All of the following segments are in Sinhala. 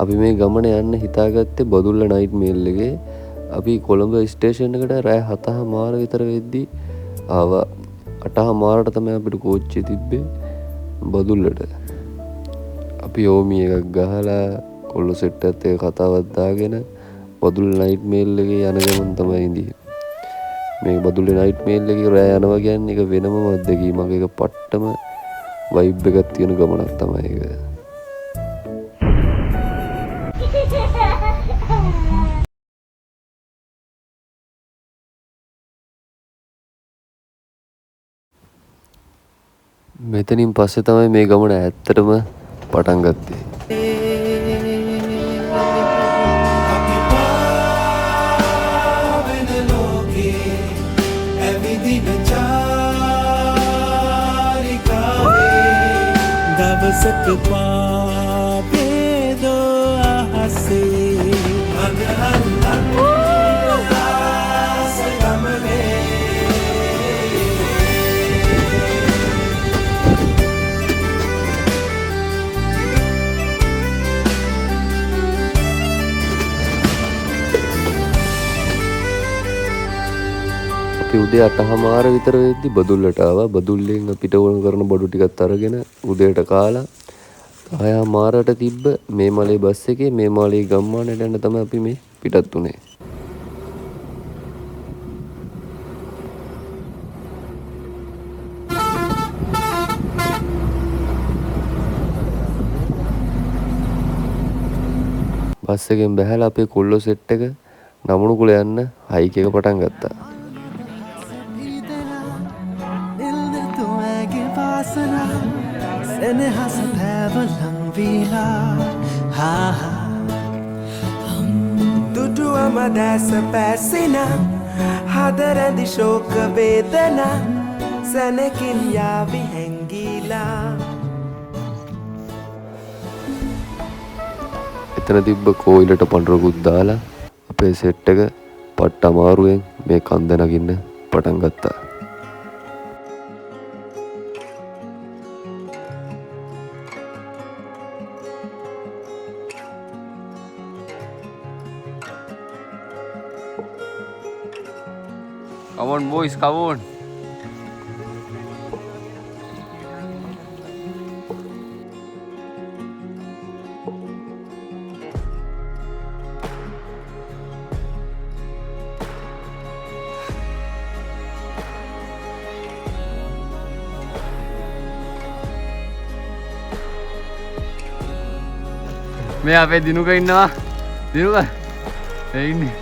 අපි මේ ගමන යන්න හිතාගත්තේ බදුල්ල නයිට් මේල් එකේ. අපි කොළඹ ස්ටේෂන් එකට රෑ 7:00 විතර වෙද්දී ආවා. 8:00 තමයි අපිට කෝච්චිය තිබ්බේ බදුල්ලට. අපි ඕමි එකක් ගහලා කොල්ල සෙට් එකත් එක්ක කතාවක් දාගෙන බදුල්ල නයිට් මේල් එකේ යන ගමන් තමයි ඉඳී. මේ බදුල්ල නයිට් මේල් එකේ රෑ යනවා කියන්නේ ඒක වෙනම අත්දැකීමක්. ඒක පට්ටම වයිබ් එකක් තියෙන ගමනක් තමයි ඒක. මෙතනින් පස්සේ තමයි මේ ගමන ඇත්තටම පටන් ගත්තේ. दवसक पावे दो आहसे අපි උදේ 8:00 විතර වෙද්දි බදුල්ලට ආවා. බදුල්ලෙන් අපිට ඕන කරන බඩු ටිකත් අරගෙන උදේට කාලා 6:00 තිබ්බ මේ මලේ බස් එකේ මේ මලේ ගම්මානට යන්න තමයි අපි මේ පිටත් උනේ. බස් එකෙන් බැහැලා අපේ කොල්ලෝ සෙට් එක නමුණුකුල යන්න හයික් එක පටන් ගත්තා. දුටුවම දැස පැසින හදරැදි ශෝක වේදන සැනකින් යාවි හැංගීලා. එතන තිබ්බ කෝයිලට පඬුරකුත් දාලා අපේ සෙට් එක පට්ට අමාරුවෙන් මේ කන්ද නගින්න පටන් ගත්තා. Come on boys, come on. මේ අපේ දිනුක ඉන්නවා. දිනුක ඒ ඉන්නේ.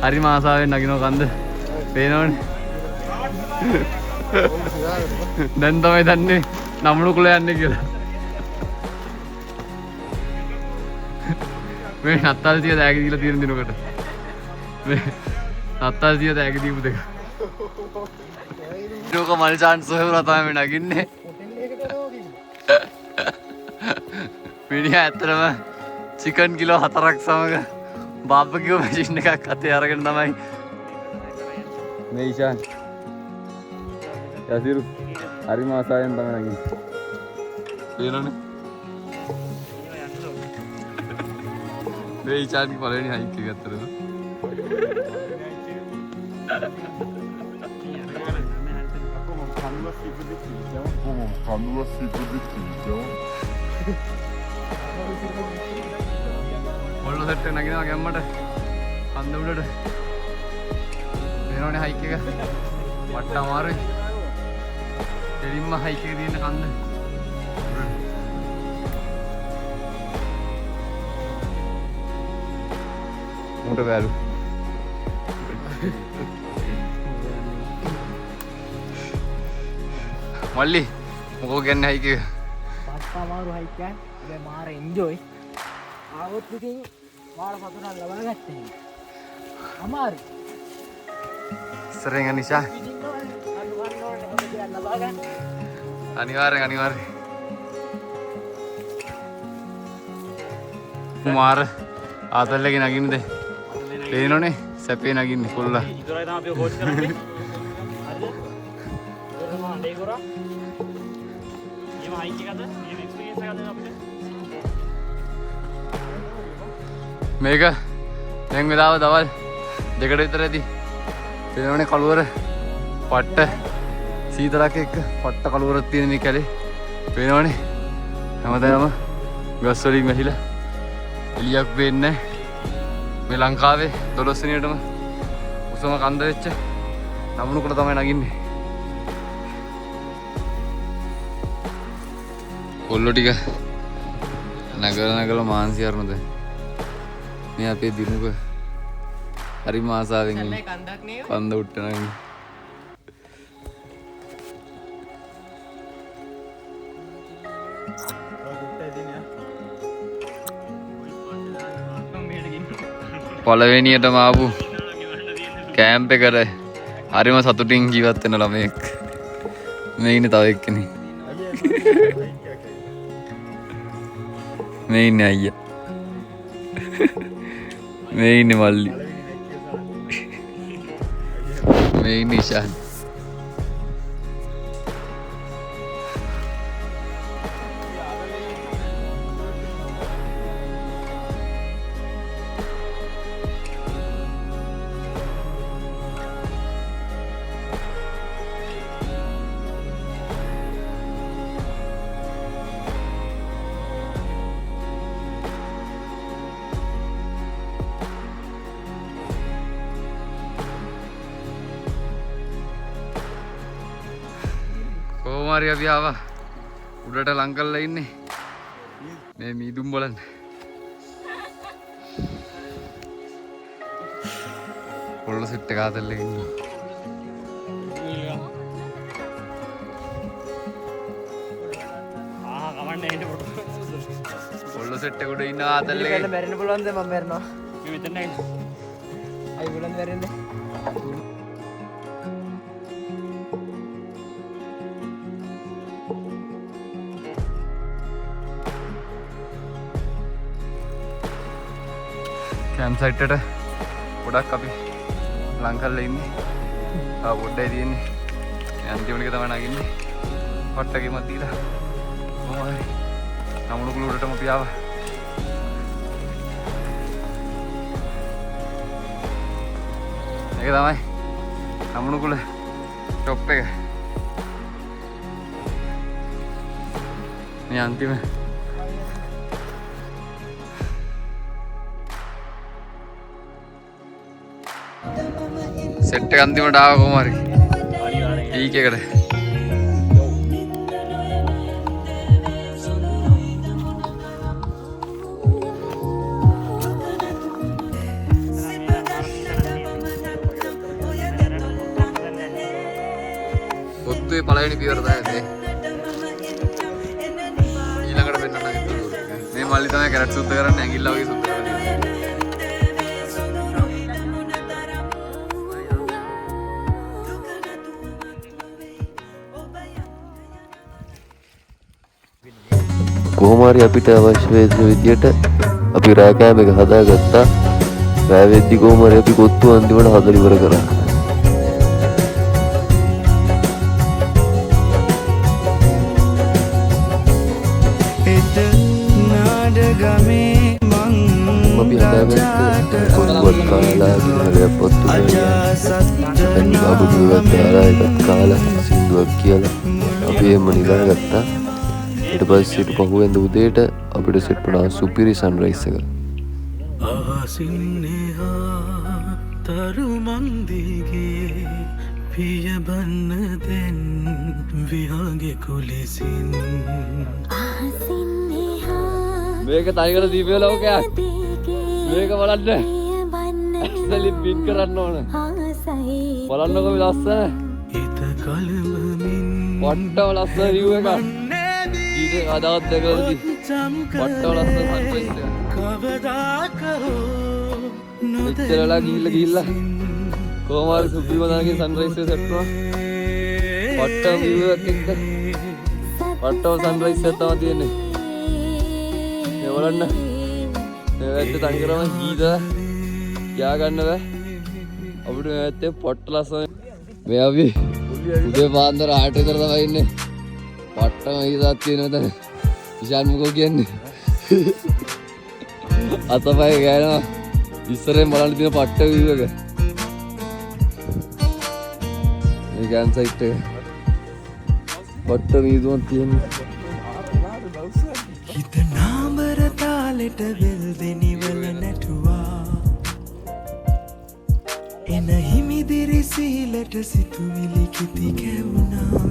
හරි මාසාවෙන් නගිනවා කන්ද. පේනවනේ. දැන් තමයි දන්නේ නමුණුකුල යන්නේ කියලා. මේ නත්තල් තිය දෑග දීලා තියෙන දිනකට. මේ නත්තල් තිය දෑග දීපු දෙක. දිනුක මල් chance හොයලා තමයි මේ නගින්නේ. මිනිහා ඇත්තටම චිකන් කිලෝ 4ක් සමග බාබකියෝ මැෂින් එකක් අතේ අරගෙන තමයි මේ ඉෂාන් යසිරු හරි මාසාවෙන් තමයි නගින්නේ. පේනවනේ. මේ ඉෂාන් පළවෙනි හයික් එක ගත්තද? කොල්ල සෙට් එක නගිනවා ගැම්මට කන්ද උඩට. පේනවනේ හයික් එක. වට්ට අමාරුයි. දෙලින්ම හයික් එක තියෙන කන්ද. මොකට බැලු. මල්ලි මොකෝ කියන්නේ හයික් එක? වට්ට අමාරු හයික් එක. හැබැයි මාර එන්ජොයි. ආවොත් ඉතින් මාර සතුටක් ලබා ගත්තා. අමාරු. ඉස්සරෙන් අනිෂා. අනිවාර්යෙන්. මාර ආතල්ලගේ නගින්නද? පේනෝනේ සැපේ නගින්නේ කොල්ලා. ඉතරයි තමයි අපි කෝච් කරන්නේ. හරිද? ඒක මම අඬේ කරා. ඊම හයික් එකද? ඊම එක්ස්පීරියන්ස් එකද අපිට? මේක දැන් වෙලාව දවල් 2ට විතර ඇති. පේනවනේ කළුවර පට්ට සීතලක් එක්ක පට්ට කළුවරක් තියෙන මේ කැලේ. පේනවනේ හැමදාම ගස් වලින් වැහිලා එළියක් වෙන්නේ මේ ලංකාවේ 12 වෙනියටම උසම කන්ද වෙච්ච නමුණුකුල තමයි නගින්නේ. කොල්ලෝ ටික නගල මාන්සි අරනද මේ අපේ දිනුක හරි මාසාවෙන් කන්ද උට්ටනගින්. පළවෙනියටම ආපු කෑම්ප් එකට හරිම සතුටින් ජීවත් වෙන ළමයෙක් මේ ඉන්නේ. තව එක්කෙනෙක් මේ ඉන්නේ අයියා. මේ ඉන්නේ මල්ලි. මේ ඉන්නේ ඉෂාන්. කොහොමාරි අපි ආවා උඩට ලං කරලා ඉන්නේ මේ මීදුම් බලන්න. පොල්ල සෙට් එක ආතල්ලේ ඉන්නේ. පොල්ල සෙට් එක උඩ ඉන්න ආතල්ලේ මැරෙන්න පුළුවන්ද? මම මැරෙනවා. මේ මෙතන නෑ. අයි බුලන්ද මැරෙන්නේ. කැම්ප් සයිට් එකට ගොඩක් අපි ලං කරලා ඉන්නේ. පොඩ්ඩයි තියෙන්නේ. මේ අන්තිම එක තමයි නගින්නේ. පට්ටකෙමත් දීලා. කොහොමද? නමුණුකුල උඩටම අපි ආවා. ඒක තමයි නමුණුකුල টොප් එක. මේ අන්තිම සෙට් එක අන්තිමට ආව කොහොමරි පීක් එකට. ඔත්තුවේ පළවෙනි පියවර තමයි ඊළඟට වෙන්න මේ මල්ලි තමයි කැරට් සුද්ධ කරන්නේ. ඇඟිල්ල වගේ සුද්ධ කරන්නේ. කොහොම හරි අපිට අවශ්‍ය වෙන විදියට අපි රෑ කෑම එක හදාගත්තා. රෑ වෙද්දි කොහොම හරි අපි කොත්තු අන්තිමට හදලා ඉවර කරා. අපි හදාගත්ත කොත්තුවත් කාලා ගිහලා පොත්තු ගන්න බබු දුවත් දාලා එකත් කාලා සින්දුවක් කියලා අපි එම නිදාගත්තා. ඊට පස්සේ පහුවෙන්ද උදේට අපිට සෙට් වුණා සුපිරි සන්රයිස් එක. මේක තනිකර දීපේ ලෝකයක්. මේක බලන්න. ඇක්සලි පින් කරන්න ඕන. බලන්නකො මේ ලස්සන. වට්ටම ලස්සන view එකක්. ඊට අදාත් දෙකවලදී වට්ටම ලස්සන සන්රයිස් එකක්. ඉතරලා ගිහිල්ලා කොහොම හරි සුපිරිම දානකින් සන්රයිස් එක සෙට් වුණා. වට්ටම view එකක් එක්ක වට්ටම සන්රයිස් එකක් තමයි තියෙන්නේ. මේ බලන්න. මේ වැද්ද තනිකරම ගීත කියා ගන්න බෑ. අපිට මේ වැද්දේ පොට්ට ලස්සන. මේ අපි උදේ පාන්දර 8 විතර තමයි ඉන්නේ. පට්ටම ගීතක් තියෙනවා දැන්. ඉෂාන් මොකෝ කියන්නේ? අතපය ගෑනවා ඉස්සරෙන් බලන්න තියෙන පට්ට view එක. මේ ගෑන් සයිට් එක පට්ට view එකක් තියෙනවා. හිත නාඹර තාලෙට වෙල් දෙනිවල නැටුවා එන හිමිදිරි සීලට සිතුවිලි කිති කැවුනා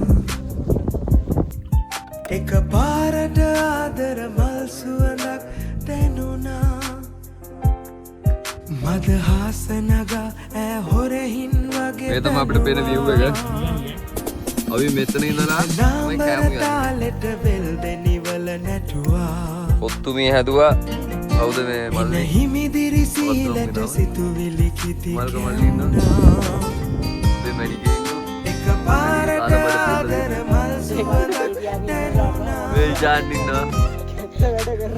එක පාරට ආදර මල් සුවඳක් දැනුණා මද හාස නගා ඈ හොරහින් වගේ මේ තමයි අපිට පේන view එක. අපි මෙතන ඉඳලා මේ කැම් ගන්න. තාලෙට වෙල් දෙනිවල නැටුවා ඔත්තු මේ හැදුවා. කවුද මේ එන මල්ලි? හිමිදිරි සීලට සිතුවිලි කිති මල්ක මල්ලි ඉන්නවා. කැවුනා මේ මැනිකේ ඉන්නවා. එක පාරට ආදර මල් සුවඳක් දැනුණා මේ ජාන් ඉන්නවා.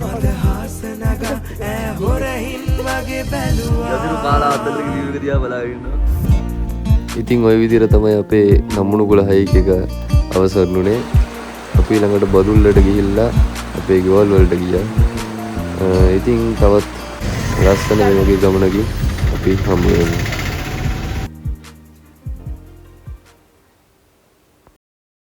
මද හාස නගා ඈ හොරහින් වගේ බැලුවා යදිරු කාලා අතට view එක දිහා බලාගෙන ඉන්නවා. ඉතින් ওই විදිහට තමයි අපේ නම්මුණුගොළ හයික් එක අවසන්ුනේ. අපි ළඟට බදුල්ලට ගිහිල්ලා අපේ ගෙවල් වලට ගියා. ඉතින් තවත් ලස්සන මේ වගේ ගමනකින් අපි හමු වෙනවා.